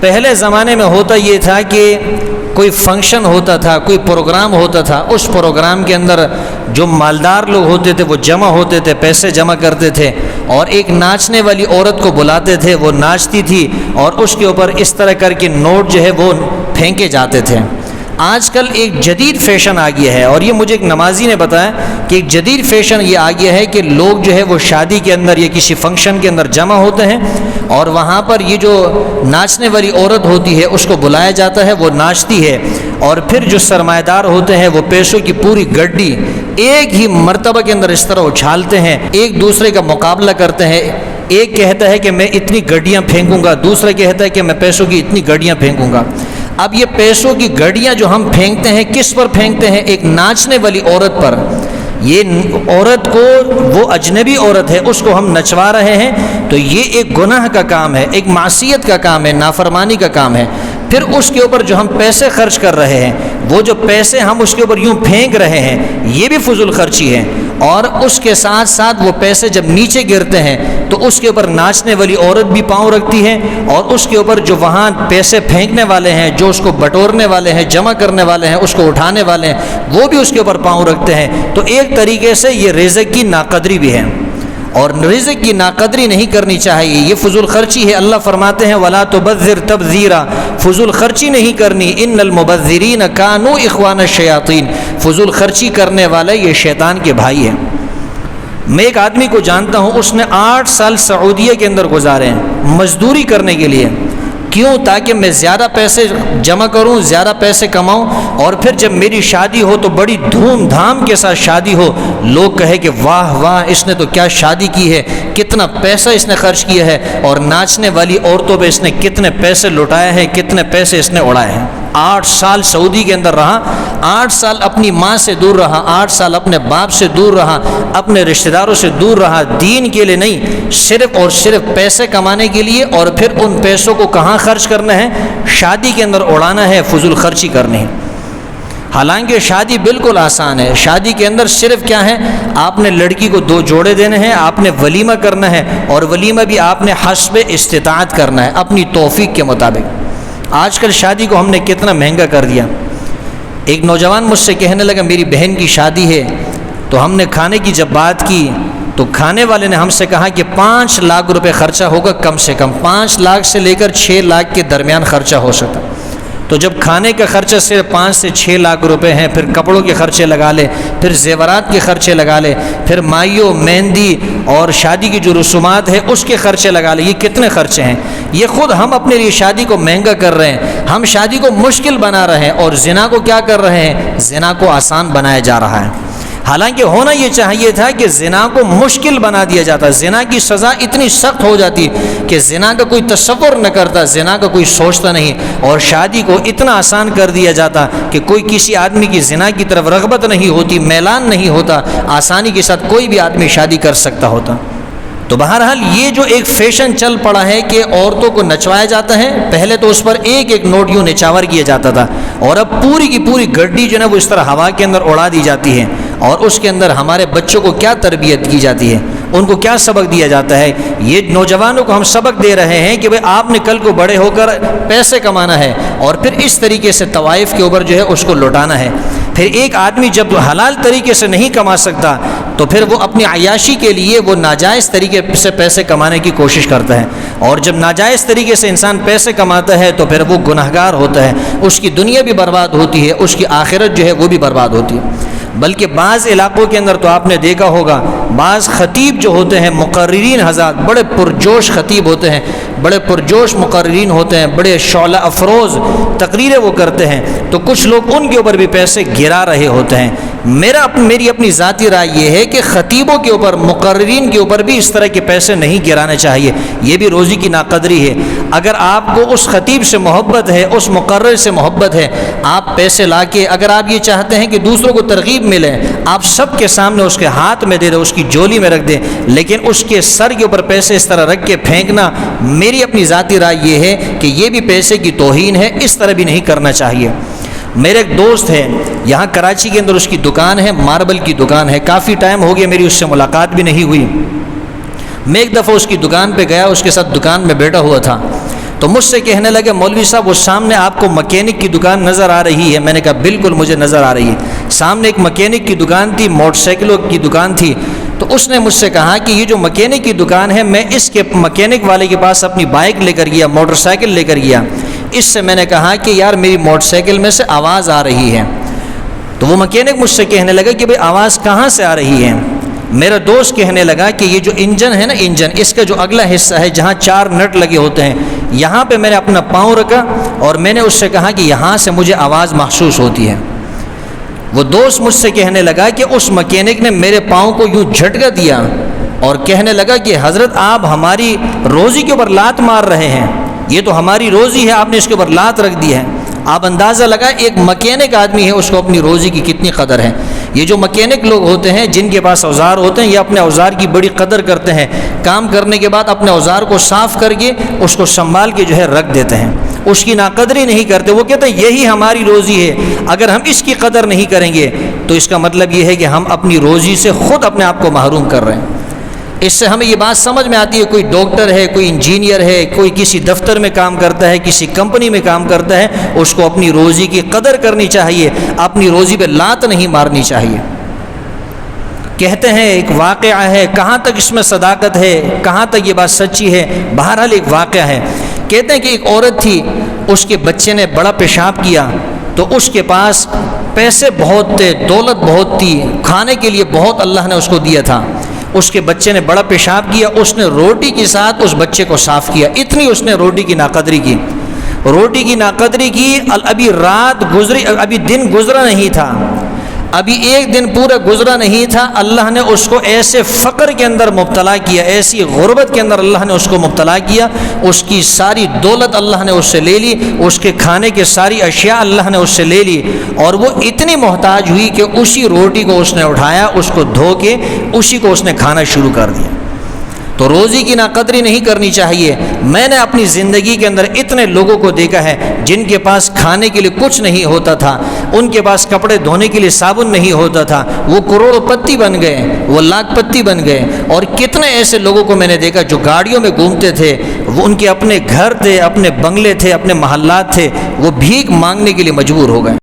پہلے زمانے میں ہوتا یہ تھا کہ کوئی فنکشن ہوتا تھا، کوئی پروگرام ہوتا تھا، اس پروگرام کے اندر جو مالدار لوگ ہوتے تھے وہ جمع ہوتے تھے، پیسے جمع کرتے تھے اور ایک ناچنے والی عورت کو بلاتے تھے، وہ ناچتی تھی اور اس کے اوپر اس طرح کر کے نوٹ جو ہے وہ پھینکے جاتے تھے۔ آج کل ایک جدید فیشن آ گیا ہے، اور یہ مجھے ایک نمازی نے بتایا کہ ایک جدید فیشن یہ آ گیا ہے کہ لوگ جو ہے وہ شادی کے اندر یا کسی فنکشن کے اندر جمع ہوتے ہیں اور وہاں پر یہ جو ناچنے والی عورت ہوتی ہے اس کو بلایا جاتا ہے، وہ ناچتی ہے اور پھر جو سرمایہ دار ہوتے ہیں وہ پیسوں کی پوری گڈی ایک ہی مرتبہ کے اندر اس طرح اچھالتے ہیں، ایک دوسرے کا مقابلہ کرتے ہیں۔ ایک کہتا ہے کہ میں اتنی گڈیاں پھینکوں گا، دوسرا کہتا ہے کہ میں پیسوں کی اتنی گڈیاں پھینکوں گا۔ اب یہ پیسوں کی گڈیاں جو ہم پھینکتے ہیں کس پر پھینکتے ہیں؟ ایک ناچنے والی عورت پر۔ یہ عورت کو، وہ اجنبی عورت ہے، اس کو ہم نچوا رہے ہیں، تو یہ ایک گناہ کا کام ہے، ایک معصیت کا کام ہے، نافرمانی کا کام ہے۔ پھر اس کے اوپر جو ہم پیسے خرچ کر رہے ہیں، وہ جو پیسے ہم اس کے اوپر یوں پھینک رہے ہیں، یہ بھی فضول خرچی ہے۔ اور اس کے ساتھ ساتھ وہ پیسے جب نیچے گرتے ہیں تو اس کے اوپر ناچنے والی عورت بھی پاؤں رکھتی ہے اور اس کے اوپر جو وہاں پیسے پھینکنے والے ہیں، جو اس کو بٹورنے والے ہیں، جمع کرنے والے ہیں، اس کو اٹھانے والے ہیں، وہ بھی اس کے اوپر پاؤں رکھتے ہیں۔ تو ایک طریقے سے یہ رزق کی ناقدری بھی ہے، اور رزق کی ناقدری نہیں کرنی چاہیے، یہ فضول خرچی ہے۔ اللہ فرماتے ہیں وَلَا تُبَذِّرْ تَبْذِيرًا، فضول خرچی نہیں کرنی، إِنَّ الْمُبَذِّرِينَ كَانُوا إِخْوَانَ الشَّيَاطِينَ، فضول خرچی کرنے والے یہ شیطان کے بھائی ہیں۔ میں ایک آدمی کو جانتا ہوں، اس نے 8 سال سعودیہ کے اندر گزارے ہیں مزدوری کرنے کے لیے۔ کیوں؟ تاکہ میں زیادہ پیسے جمع کروں، زیادہ پیسے کماؤں، اور پھر جب میری شادی ہو تو بڑی دھوم دھام کے ساتھ شادی ہو، لوگ کہے کہ واہ واہ اس نے تو کیا شادی کی ہے، کتنا پیسہ اس نے خرچ کیا ہے، اور ناچنے والی عورتوں پہ اس نے کتنے پیسے لٹائے ہیں، کتنے پیسے اس نے اڑائے ہیں۔ 8 سال سعودی کے اندر رہا، 8 سال اپنی ماں سے دور رہا، 8 سال اپنے باپ سے دور رہا، اپنے رشتہ داروں سے دور رہا، دین کے لیے نہیں، صرف اور صرف پیسے کمانے کے لیے، اور پھر ان پیسوں کو کہاں خرچ کرنا ہے؟ شادی کے اندر اڑانا ہے، فضول خرچی کرنی ہے۔ حالانکہ شادی بالکل آسان ہے، شادی کے اندر صرف کیا ہے؟ آپ نے لڑکی کو 2 جوڑے دینے ہیں، آپ نے ولیمہ کرنا ہے، اور ولیمہ بھی آپ نے حسب استطاعت کرنا ہے، اپنی توفیق کے مطابق۔ آج کل شادی کو ہم نے کتنا مہنگا کر دیا۔ ایک نوجوان مجھ سے کہنے لگا میری بہن کی شادی ہے، تو ہم نے کھانے کی جب بات کی تو کھانے والے نے ہم سے کہا کہ 5 لاکھ روپے خرچہ ہوگا، کم سے کم 5 لاکھ سے لے کر 6 لاکھ کے درمیان خرچہ ہو سکتا۔ تو جب کھانے کا خرچہ صرف 5 سے 6 لاکھ روپے ہیں، پھر کپڑوں کے خرچے لگا لے، پھر زیورات کے خرچے لگا لے، پھر مائیوں، مہندی اور شادی کی جو رسومات ہے اس کے خرچے لگا لے، یہ کتنے خرچے ہیں؟ یہ خود ہم اپنے لیے شادی کو مہنگا کر رہے ہیں، ہم شادی کو مشکل بنا رہے ہیں، اور زنا کو کیا کر رہے ہیں؟ زنا کو آسان بنایا جا رہا ہے۔ حالانکہ ہونا یہ چاہیے تھا کہ زنا کو مشکل بنا دیا جاتا، زنا کی سزا اتنی سخت ہو جاتی کہ زنا کا کوئی تصور نہ کرتا، زنا کا کوئی سوچتا نہیں، اور شادی کو اتنا آسان کر دیا جاتا کہ کوئی کسی آدمی کی زنا کی طرف رغبت نہیں ہوتی، میلان نہیں ہوتا، آسانی کے ساتھ کوئی بھی آدمی شادی کر سکتا ہوتا۔ تو بہرحال یہ جو ایک فیشن چل پڑا ہے کہ عورتوں کو نچوایا جاتا ہے، پہلے تو اس پر ایک ایک نوٹ یوں نچاور کیا جاتا تھا، اور اب پوری کی پوری گڈی جو ہے وہ اس طرح ہوا کے اندر اڑا دی جاتی ہے، اور اس کے اندر ہمارے بچوں کو کیا تربیت کی جاتی ہے، ان کو کیا سبق دیا جاتا ہے؟ یہ نوجوانوں کو ہم سبق دے رہے ہیں کہ بھئی آپ نے کل کو بڑے ہو کر پیسے کمانا ہے، اور پھر اس طریقے سے طوائف کے اوپر جو ہے اس کو لوٹانا ہے۔ پھر ایک آدمی جب حلال طریقے سے نہیں کما سکتا تو پھر وہ اپنی عیاشی کے لیے وہ ناجائز طریقے سے پیسے کمانے کی کوشش کرتا ہے، اور جب ناجائز طریقے سے انسان پیسے کماتا ہے تو پھر وہ گنہگار ہوتا ہے، اس کی دنیا بھی برباد ہوتی ہے، اس کی آخرت جو ہے وہ بھی برباد ہوتی ہے۔ بلکہ بعض علاقوں کے اندر تو آپ نے دیکھا ہوگا، بعض خطیب جو ہوتے ہیں، مقررین حضرات، بڑے پرجوش خطیب ہوتے ہیں، بڑے پرجوش مقررین ہوتے ہیں، بڑے شعلہ افروز تقریریں وہ کرتے ہیں، تو کچھ لوگ ان کے اوپر بھی پیسے گرا رہے ہوتے ہیں۔ میری اپنی ذاتی رائے یہ ہے کہ خطیبوں کے اوپر، مقررین کے اوپر بھی اس طرح کے پیسے نہیں گرانے چاہیے، یہ بھی روزی کی ناقدری ہے۔ اگر آپ کو اس خطیب سے محبت ہے، اس مقرر سے محبت ہے، آپ پیسے لا کے، اگر آپ یہ چاہتے ہیں کہ دوسروں کو ترغیب ملے، آپ سب کے سامنے اس کے ہاتھ میں دے دیں، اس کی جولی میں رکھ دیں، لیکن اس کے سر کے اوپر پیسے اس طرح رکھ کے پھینکنا، میری اپنی ذاتی رائے یہ ہے کہ یہ بھی پیسے کی توہین ہے، اس طرح بھی نہیں کرنا چاہیے۔ میرے ایک دوست ہے یہاں کراچی کے اندر، اس کی دکان ہے، ماربل کی دکان ہے، کافی ٹائم ہو گیا میری اس سے ملاقات بھی نہیں ہوئی۔ میں ایک دفعہ اس کی دکان پہ گیا، اس کے ساتھ دکان میں بیٹھا ہوا تھا، تو مجھ سے کہنے لگے مولوی صاحب وہ سامنے آپ کو مکینک کی دکان نظر آ رہی ہے؟ میں نے کہا بالکل مجھے نظر آ رہی ہے۔ سامنے ایک مکینک کی دکان تھی، موٹر سائیکلوں کی دکان تھی۔ تو اس نے مجھ سے کہا کہ یہ جو مکینک کی دکان ہے، میں اس کے مکینک والے کے پاس اپنی بائک لے کر گیا، موٹر سائیکل لے کر گیا۔ اس سے میں نے کہا کہ یار میری موٹر سائیکل میں سے آواز آ رہی ہے۔ تو وہ مکینک مجھ سے کہنے لگا کہ بھئی آواز کہاں سے آ رہی ہے؟ میرا دوست کہنے لگا کہ یہ جو انجن ہے نا، انجن اس کا جو اگلا حصہ ہے جہاں 4 نٹ لگے ہوتے ہیں، یہاں پہ میں نے اپنا پاؤں رکھا اور میں نے اس سے کہا کہ یہاں سے مجھے آواز محسوس ہوتی ہے۔ وہ دوست مجھ سے کہنے لگا کہ اس مکینک نے میرے پاؤں کو یوں جھٹکا دیا اور کہنے لگا کہ حضرت آپ ہماری روزی کے اوپر لات مار رہے ہیں، یہ تو ہماری روزی ہے، آپ نے اس کے اوپر لات رکھ دی ہے۔ آپ اندازہ لگائیں ایک مکینک آدمی ہے، اس کو اپنی روزی کی کتنی قدر ہے۔ یہ جو مکینک لوگ ہوتے ہیں جن کے پاس اوزار ہوتے ہیں، یہ اپنے اوزار کی بڑی قدر کرتے ہیں۔ کام کرنے کے بعد اپنے اوزار کو صاف کر کے اس کو سنبھال کے جو ہے رکھ دیتے ہیں، اس کی ناقدری نہیں کرتے۔ وہ کہتے ہیں یہی ہماری روزی ہے، اگر ہم اس کی قدر نہیں کریں گے تو اس کا مطلب یہ ہے کہ ہم اپنی روزی سے خود اپنے آپ کو محروم کر رہے ہیں۔ اس سے ہمیں یہ بات سمجھ میں آتی ہے، کوئی ڈاکٹر ہے، کوئی انجینئر ہے، کوئی کسی دفتر میں کام کرتا ہے، کسی کمپنی میں کام کرتا ہے، اس کو اپنی روزی کی قدر کرنی چاہیے، اپنی روزی پہ لات نہیں مارنی چاہیے۔ کہتے ہیں ایک واقعہ ہے، کہاں تک اس میں صداقت ہے، کہاں تک یہ بات سچی ہے، بہرحال ایک واقعہ ہے۔ کہتے ہیں کہ ایک عورت تھی، اس کے بچے نے بڑا پیشاب کیا تو اس کے پاس پیسے بہت تھے، دولت بہت تھی، کھانے کے لیے بہت اللہ نے اس کو دیا تھا۔ اس کے بچے نے بڑا پیشاب کیا، اس نے روٹی کے ساتھ اس بچے کو صاف کیا، اتنی اس نے روٹی کی ناقدری کی، روٹی کی ناقدری کی۔ ابھی رات گزری، ابھی دن گزرا نہیں تھا، ابھی ایک دن پورا گزرا نہیں تھا، اللہ نے اس کو ایسے فقر کے اندر مبتلا کیا، ایسی غربت کے اندر اللہ نے اس کو مبتلا کیا۔ اس کی ساری دولت اللہ نے اس سے لے لی، اس کے کھانے کے ساری اشیاء اللہ نے اس سے لے لی، اور وہ اتنی محتاج ہوئی کہ اسی روٹی کو اس نے اٹھایا، اس کو دھو کے اسی کو اس نے کھانا شروع کر دیا۔ تو روزی کی ناقدری نہیں کرنی چاہیے۔ میں نے اپنی زندگی کے اندر اتنے لوگوں کو دیکھا ہے جن کے پاس کھانے کے لیے کچھ نہیں ہوتا تھا، ان کے پاس کپڑے دھونے کے لیے صابن نہیں ہوتا تھا، وہ کروڑ پتی بن گئے، وہ لاکھ پتی بن گئے۔ اور کتنے ایسے لوگوں کو میں نے دیکھا جو گاڑیوں میں گھومتے تھے، وہ ان کے اپنے گھر تھے، اپنے بنگلے تھے، اپنے محلات تھے، وہ بھیک مانگنے کے لیے مجبور ہو گئے۔